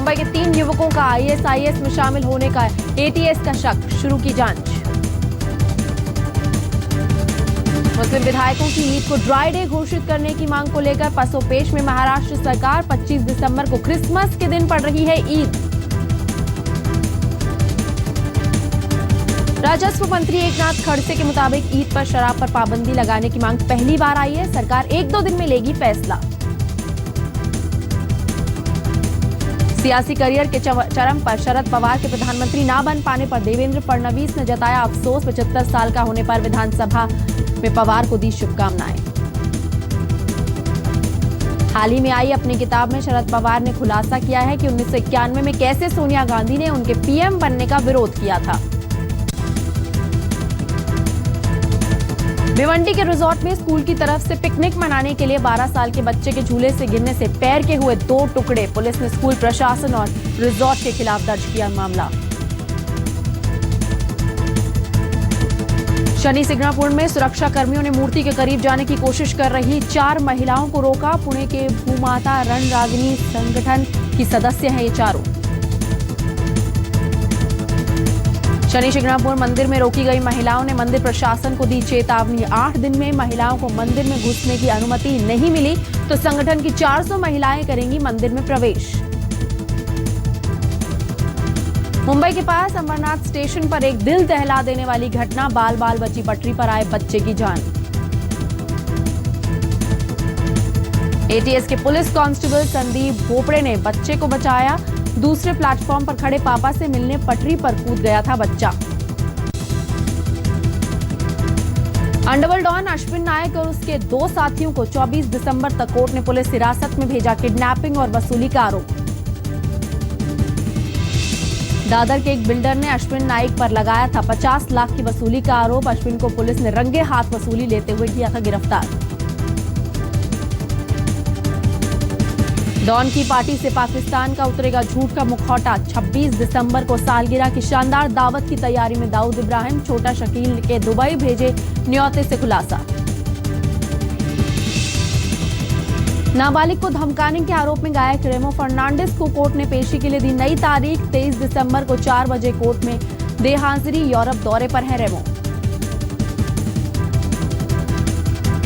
मुंबई के 3 युवकों का ISIS में शामिल होने का ATS का शक, शुरू की जांच। मुस्लिम विधायकों की ईद को ड्राई डे घोषित करने की मांग को लेकर पसोपेश में महाराष्ट्र सरकार। 25 दिसंबर को क्रिसमस के दिन पड़ रही है ईद। राजस्व मंत्री एकनाथ खड़से के मुताबिक ईद पर शराब पर पाबंदी लगाने की मांग पहली बार आई है। सरकार 1-2 दिन में लेगी फैसला। सियासी करियर के चरम पर शरद पवार के प्रधानमंत्री ना बन पाने पर देवेंद्र फडणवीस ने जताया अफसोस। 75 साल का होने पर विधानसभा में पवार को दी शुभकामनाएं। हाल ही में आई अपनी किताब में शरद पवार ने खुलासा किया है कि 1991 में कैसे सोनिया गांधी ने उनके PM बनने का विरोध किया था। भिवंडी के रिजॉर्ट में स्कूल की तरफ से पिकनिक मनाने के लिए 12 साल के बच्चे के झूले से गिरने से पैर के हुए 2 टुकड़े। पुलिस ने स्कूल प्रशासन और रिजॉर्ट के खिलाफ दर्ज किया मामला। शनि सिंगणापुर में सुरक्षा कर्मियों ने मूर्ति के करीब जाने की कोशिश कर रही 4 महिलाओं को रोका। पुणे के भूमाता रणरागिनी संगठन की सदस्य हैं ये चारों। शनि सिंगणापुर मंदिर में रोकी गई महिलाओं ने मंदिर प्रशासन को दी चेतावनी। 8 दिन में महिलाओं को मंदिर में घुसने की अनुमति नहीं मिली तो संगठन की 400 महिलाएं करेंगी मंदिर में प्रवेश। मुंबई के पास अमरनाथ स्टेशन पर एक दिल दहला देने वाली घटना। बाल बाल बची पटरी पर आए बच्चे की जान। ATS के पुलिस कांस्टेबल संदीप भोपड़े ने बच्चे को बचाया। दूसरे प्लेटफॉर्म पर खड़े पापा से मिलने पटरी पर कूद गया था बच्चा। अंडरवर्ल्ड डॉन अश्विन नायक और उसके 2 साथियों को 24 दिसंबर तक कोर्ट ने पुलिस हिरासत में भेजा। किडनैपिंग और वसूली का आरोप। दादर के एक बिल्डर ने अश्विन नाइक पर लगाया था 50 लाख की वसूली का आरोप। अश्विन को पुलिस ने रंगे हाथ वसूली लेते हुए किया था गिरफ्तार। डॉन की पार्टी से पाकिस्तान का उतरेगा झूठ का मुखौटा। 26 दिसंबर को सालगिरह की शानदार दावत की तैयारी में दाऊद इब्राहिम। छोटा शकील के दुबई भेजे न्योते से खुलासा। नाबालिग को धमकाने के आरोप में गायक रेमो फर्नांडिस को कोर्ट ने पेशी के लिए दी नई तारीख। 23 दिसंबर को 4 बजे कोर्ट में दे हाजिरी। यूरोप दौरे पर है रेमो।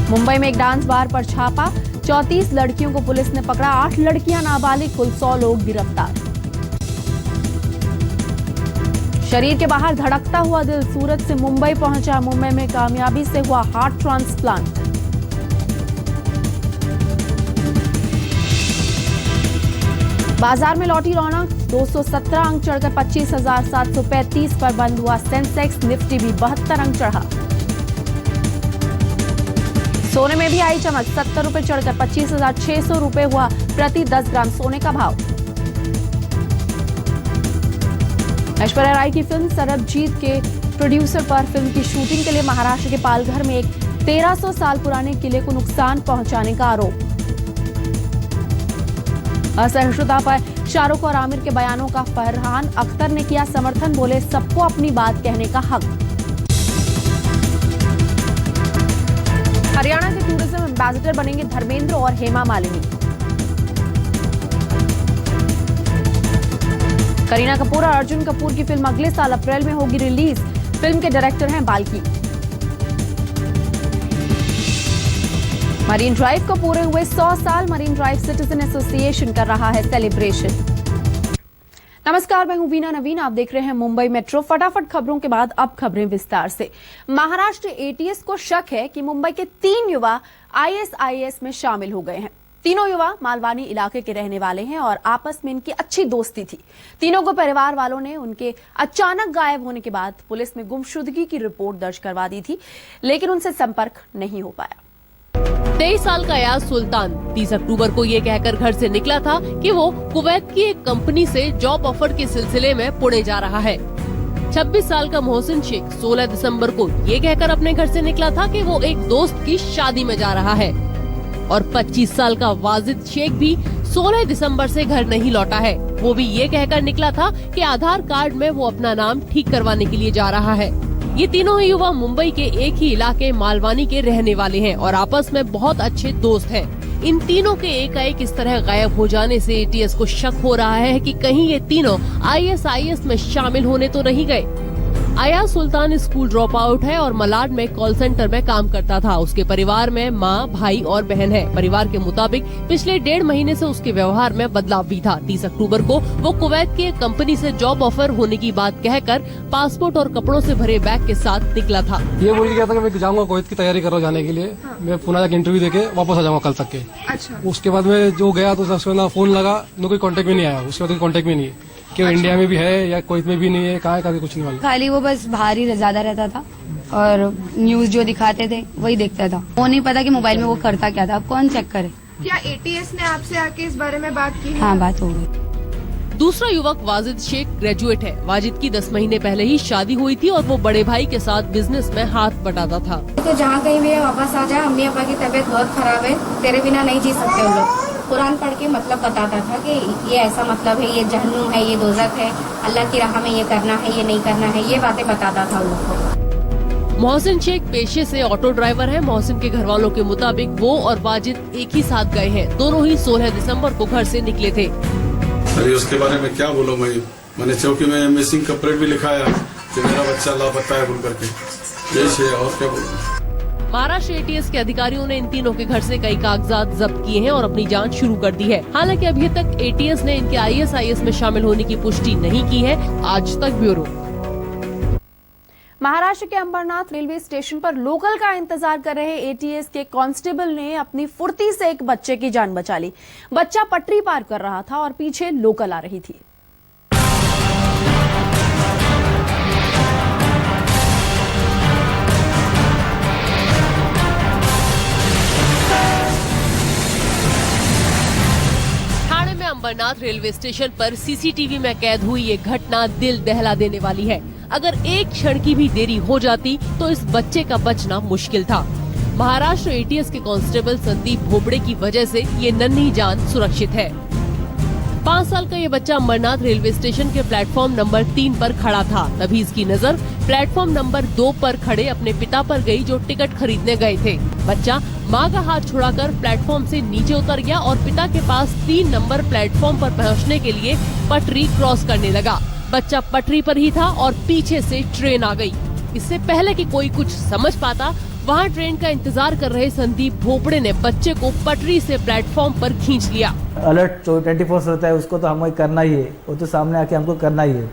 मुंबई में एक डांस बार पर छापा। 34 लड़कियों को पुलिस ने पकड़ा। 8 लड़कियां नाबालिग, कुल 100 लोग गिरफ्तार। शरीर के बाहर धड़कता हुआ दिल सूरत से मुंबई पहुंचा। मुंबई में कामयाबी से हुआ हार्ट ट्रांसप्लांट। बाजार में लौटी रौनक। 217 अंक चढ़कर 25,735 पर बंद हुआ सेंसेक्स। निफ्टी भी 72 अंक चढ़ा। सोने में भी आई चमक। 70 रुपए चढ़कर 25,600 रुपए हुआ प्रति 10 ग्राम सोने का भाव। ऐश्वर्या राय की फिल्म सरबजीत के प्रोड्यूसर पर फिल्म की शूटिंग के लिए महाराष्ट्र के पालघर में एक 1300 साल पुराने किले को नुकसान पहुंचाने का आरोप। असहिष्णुता पर शाहरुख और आमिर के बयानों का फरहान अख्तर ने किया समर्थन। बोले सबको अपनी बात कहने का हक। हरियाणा के टूरिज्म एम्बेसडर बनेंगे धर्मेंद्र और हेमा मालिनी। करीना कपूर और अर्जुन कपूर की फिल्म अगले साल अप्रैल में होगी रिलीज। फिल्म के डायरेक्टर हैं बाल्की। मरीन ड्राइव को पूरे हुए 100 साल। मरीन ड्राइव सिटीजन एसोसिएशन कर रहा है सेलिब्रेशन। नमस्कार, मैं हूं वीना नवीन। आप देख रहे हैं मुंबई मेट्रो। फटाफट खबरों के बाद अब खबरें विस्तार से। महाराष्ट्र ATS को शक है कि मुंबई के 3 युवा ISIS में शामिल हो गए हैं। तीनों युवा मालवानी इलाके के रहने वाले हैं और आपस में इनकी अच्छी दोस्ती थी। तीनों को परिवार वालों ने उनके अचानक गायब होने के बाद पुलिस में गुमशुदगी की रिपोर्ट दर्ज करवा दी थी, लेकिन उनसे संपर्क नहीं हो पाया। 23 साल का अयाज सुल्तान 30 अक्टूबर को ये कहकर घर से निकला था कि वो कुवैत की एक कंपनी से जॉब ऑफर के सिलसिले में पुणे जा रहा है। 26 साल का मोहसिन शेख 16 दिसंबर को ये कहकर अपने घर से निकला था कि वो एक दोस्त की शादी में जा रहा है। और 25 साल का वाजिद शेख भी 16 दिसंबर से घर नहीं लौटा है। वो भी ये कहकर निकला था कि आधार कार्ड में वो अपना नाम ठीक करवाने के लिए जा रहा है। ये तीनों ही युवा मुंबई के एक ही इलाके मालवानी के रहने वाले हैं और आपस में बहुत अच्छे दोस्त हैं। इन तीनों के एकाएक इस तरह गायब हो जाने से एटीएस को शक हो रहा है कि कहीं ये तीनों आईएसआईएस में शामिल होने तो नहीं गए। अयाज सुल्तान स्कूल ड्रॉप आउट है और मलाड में कॉल सेंटर में काम करता था। उसके परिवार में माँ, भाई और बहन है। परिवार के मुताबिक पिछले 1.5 महीने से उसके व्यवहार में बदलाव भी था। 30 अक्टूबर को वो कुवैत की एक कंपनी से जॉब ऑफर होने की बात कहकर पासपोर्ट और कपड़ों से भरे बैग के साथ निकला था। ये बोल के गया था कि मैं जाऊंगा कुवैत की तैयारी करो जाने के लिए। मैं पुणे जाकर इंटरव्यू देके वापस आ जाऊंगा कल तक के। अच्छा। उसके बाद में जो गया तो सबसे ना फोन लगा, न कोई कांटेक्ट में नहीं आया। उसके बाद कांटेक्ट में नहीं है कि इंडिया में भी है या कुवैत में भी नहीं है, कहाँ है कुछ नहीं मालूम। खाली वो बस बाहर ही ज्यादा रहता था और न्यूज जो दिखाते थे वही देखता था। वो नहीं पता कि मोबाइल में वो करता क्या था। अब कौन चेक करे। क्या एटीएस ने आपसे आके इस बारे में बात की है? हाँ, बात हो गई। दूसरा युवक वाजिद शेख ग्रेजुएट है। वाजिद की 10 महीने पहले ही शादी हुई थी और वो बड़े भाई के साथ बिजनेस में हाथ बटाता था। तो जहाँ कहीं भी वापस आ जाए, अम्मी अब्बा की तबीयत बहुत खराब है, तेरे बिना नहीं जी सकते उन लोग। कुरान पढ़ के मतलब बताता था कि ये ऐसा मतलब है, ये जहन्नुम है, ये दोज़ख है, अल्लाह की राह में ये करना है, ये नहीं करना है, ये बातें बताता था उन लोग को। मोहसिन शेख पेशे से ऑटो ड्राइवर है। मोहसिन के घर वालों के मुताबिक वो और वाजिद एक ही साथ गए हैं। दोनों ही 16 दिसंबर को घर से निकले थे। अरे उसके बारे में क्या बोलो, मैंने चौकी में मिसिंग कंप्लेंट भी लिखाया कि मेरा बच्चा लापता है बोल करके। यही है, और क्या बोलूं। महाराष्ट्र एटीएस के अधिकारियों ने इन तीनों के घर से कई कागजात जब्त किए हैं और अपनी जांच शुरू कर दी है। हालांकि अभी तक एटीएस ने इनके आईएसआईएस में शामिल होने की पुष्टि नहीं की है। आज तक ब्यूरो। महाराष्ट्र के अंबरनाथ रेलवे स्टेशन पर लोकल का इंतजार कर रहे एटीएस के कांस्टेबल ने अपनी फुर्ती से एक बच्चे की जान बचा ली। बच्चा पटरी पार कर रहा था और पीछे लोकल आ रही थी। अंबरनाथ रेलवे स्टेशन पर सीसीटीवी में कैद हुई ये घटना दिल दहला देने वाली है। अगर एक क्षण की भी देरी हो जाती तो इस बच्चे का बचना मुश्किल था। महाराष्ट्र एटीएस के कांस्टेबल संदीप भोबड़े की वजह से ये नन्ही जान सुरक्षित है। 5 साल का ये बच्चा अंबरनाथ रेलवे स्टेशन के प्लेटफॉर्म नंबर 3 पर खड़ा था। तभी इसकी नजर प्लेटफॉर्म नंबर 2 पर खड़े अपने पिता पर गई, जो टिकट खरीदने गए थे। बच्चा माँ का हाथ छुड़ाकर प्लेटफॉर्म से नीचे उतर गया और पिता के पास 3 नंबर प्लेटफॉर्म पर पहुँचने के लिए पटरी क्रॉस करने लगा। बच्चा पटरी पर ही था और पीछे से ट्रेन आ गई। इससे पहले कि कोई कुछ समझ पाता, वहाँ ट्रेन का इंतजार कर रहे संदीप भोपड़े ने बच्चे को पटरी से प्लेटफॉर्म पर खींच लिया। अलर्ट 24 होता है, उसको तो हमें करना ही है। वो तो सामने आके हमको करना ही है।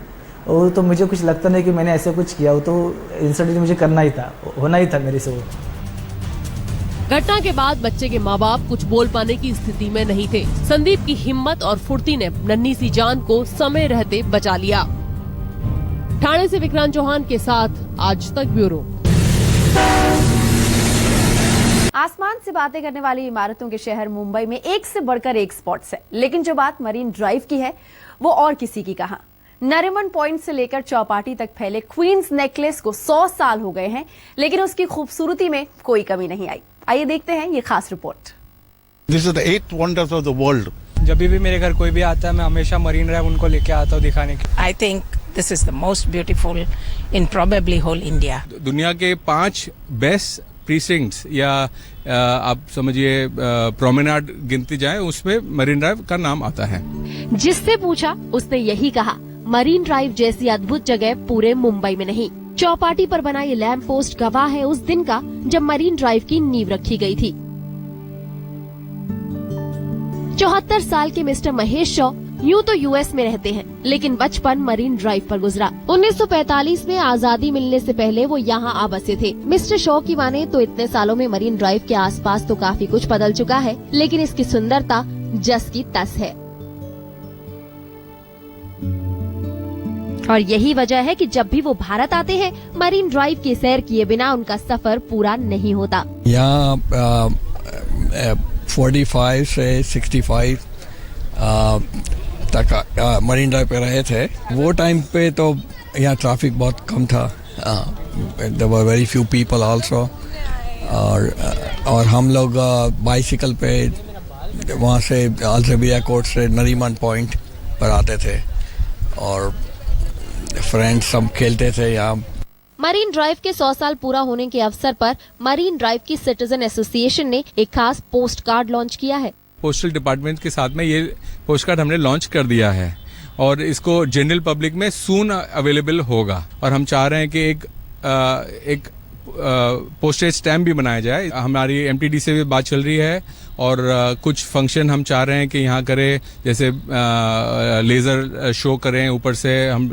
और तो मुझे कुछ लगता नहीं कि मैंने ऐसे कुछ किया। वो तो इंसिडेंट मुझे करना ही था, होना ही था मेरे से वो। घटना के बाद बच्चे के माँ बाप कुछ बोल पाने की स्थिति में नहीं थे। संदीप की हिम्मत और फुर्ती ने नन्ही सी जान को समय रहते बचा लिया। ठाणे से विक्रांत चौहान के साथ आज तक ब्यूरो। आसमान से बातें करने वाली इमारतों के शहर मुंबई में एक से बढ़कर एक स्पॉट्स है, लेकिन जो बात मरीन ड्राइव की है वो और किसी की कहा। नरीमन पॉइंट से लेकर चौपाटी तक फैले क्वींस नेकलेस को 100 साल हो गए हैं, लेकिन उसकी खूबसूरती में कोई कमी नहीं आई। आइए देखते हैं ये खास report. This is the 8th wonders of the world. जब भी मेरे घर कोई भी आता है, मैं हमेशा मरीन ड्राइव उनको लेके आता हूँ दिखाने के। I think this is the most beautiful in probably whole India. दुनिया के 5 बेस्ट प्रीसिंक्ट्स या आप समझिए प्रोमेनाड गिनती जाए, उसमें मरीन ड्राइव का नाम आता है। जिससे पूछा उसने यही कहा, मरीन ड्राइव जैसी अद्भुत जगह पूरे मुंबई में नहीं। चौपाटी पर बना ये लैंप पोस्ट गवाह है उस दिन का जब मरीन ड्राइव की नींव रखी गई थी। 74 साल के मिस्टर महेश शॉ यूँ तो यूएस में रहते हैं, लेकिन बचपन मरीन ड्राइव पर गुजरा। 1945 में आजादी मिलने से पहले वो यहाँ आ बसे थे। मिस्टर शॉ की माने तो इतने सालों में मरीन ड्राइव के आसपास तो काफी कुछ बदल चुका है, लेकिन इसकी सुंदरता जस की तस है। और यही वजह है कि जब भी वो भारत आते हैं, मरीन ड्राइव की सैर किए बिना उनका सफर पूरा नहीं होता। यहाँ 45 से 65 तक मरीन ड्राइव पे रहे थे। वो टाइम पे तो यहाँ ट्रैफिक बहुत कम था। There were very few people also. और हम लोग बाइसिकल पे वहाँ से अल्सेबिया कोर्ट से नरीमन पॉइंट पर आते थे और फ्रेंड्स सब खेलते थे यहाँ। मरीन ड्राइव के 100 साल पूरा होने के अवसर पर मरीन ड्राइव की सिटीजन एसोसिएशन ने एक खास पोस्ट कार्ड लॉन्च किया है। पोस्टल डिपार्टमेंट के साथ में ये पोस्ट कार्ड हमने लॉन्च कर दिया है और इसको जनरल पब्लिक में सून अवेलेबल होगा और हम चाह रहे हैं कि एक पोस्टेज स्टैम्प भी बनाया जाए। हमारी एमटीडी से भी बात चल रही है और कुछ फंक्शन हम चाह रहे हैं कि यहाँ करें, जैसे लेज़र शो करें, ऊपर से हम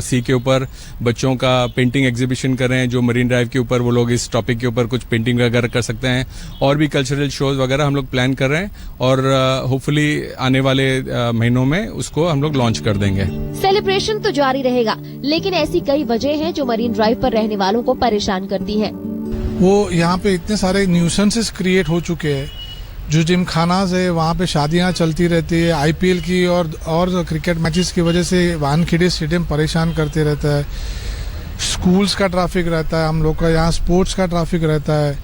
सी के ऊपर बच्चों का पेंटिंग एग्जीबिशन करें जो मरीन ड्राइव के ऊपर वो लोग इस टॉपिक के ऊपर कुछ पेंटिंग वगैरह कर सकते हैं और भी कल्चरल शोज वगैरह हम लोग प्लान कर रहे हैं और होपफुली आने वाले महीनों में उसको हम लोग लॉन्च कर देंगे। सेलिब्रेशन तो जारी रहेगा, लेकिन ऐसी कई वजह हैं जो मरीन ड्राइव पर रहने वालों को परेशान करती हैं। वो यहाँ पे इतने सारे न्यूसेंसेस क्रिएट हो चुके हैं, जो जिम खानाज है वहाँ पे शादियाँ चलती रहती है, आईपीएल की और क्रिकेट मैचेस की वजह से वानखेड़े स्टेडियम परेशान करते रहता है, स्कूल्स का ट्रैफिक रहता है, हम लोग का यहाँ स्पोर्ट्स का ट्रैफिक रहता है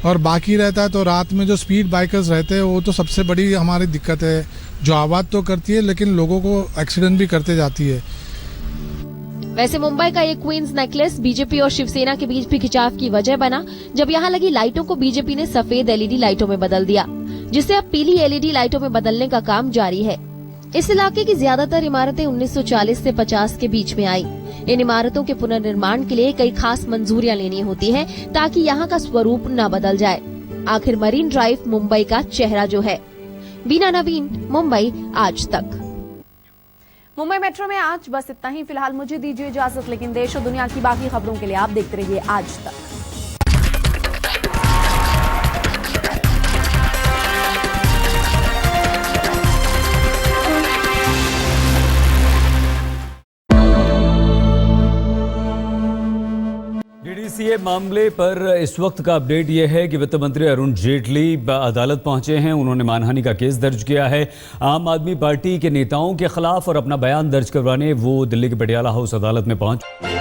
और बाकी रहता है तो रात में जो स्पीड बाइकर्स रहते हैं वो तो सबसे बड़ी हमारी दिक्कत है, जो आवाज़ तो करती है लेकिन लोगों को एक्सीडेंट भी करते जाती है। वैसे मुंबई का ये क्वींस नेकलेस बीजेपी और शिवसेना के बीच भी खिंचाव की वजह बना, जब यहाँ लगी लाइटों को बीजेपी ने सफेद एलईडी लाइटों में बदल दिया, जिसे अब पीली एलईडी लाइटों में बदलने का काम जारी है। इस इलाके की ज्यादातर इमारतें 1940 से 50 के बीच में आई। इन इमारतों के पुनर्निर्माण के लिए कई खास मंजूरियां लेनी होती हैं ताकि यहाँ का स्वरूप न बदल जाए। आखिर मरीन ड्राइव मुंबई का चेहरा जो है। बीना नवीन, मुंबई आज तक। मुंबई मेट्रो में आज बस इतना ही। फिलहाल मुझे दीजिए इजाजत, लेकिन देश और दुनिया की बाकी खबरों के लिए आप देखते रहिए आज तक। डीडीसीए मामले पर इस वक्त का अपडेट यह है कि वित्त मंत्री अरुण जेटली अदालत पहुंचे हैं। उन्होंने मानहानि का केस दर्ज किया है आम आदमी पार्टी के नेताओं के खिलाफ और अपना बयान दर्ज करवाने वो दिल्ली के पटियाला हाउस अदालत में पहुंचे।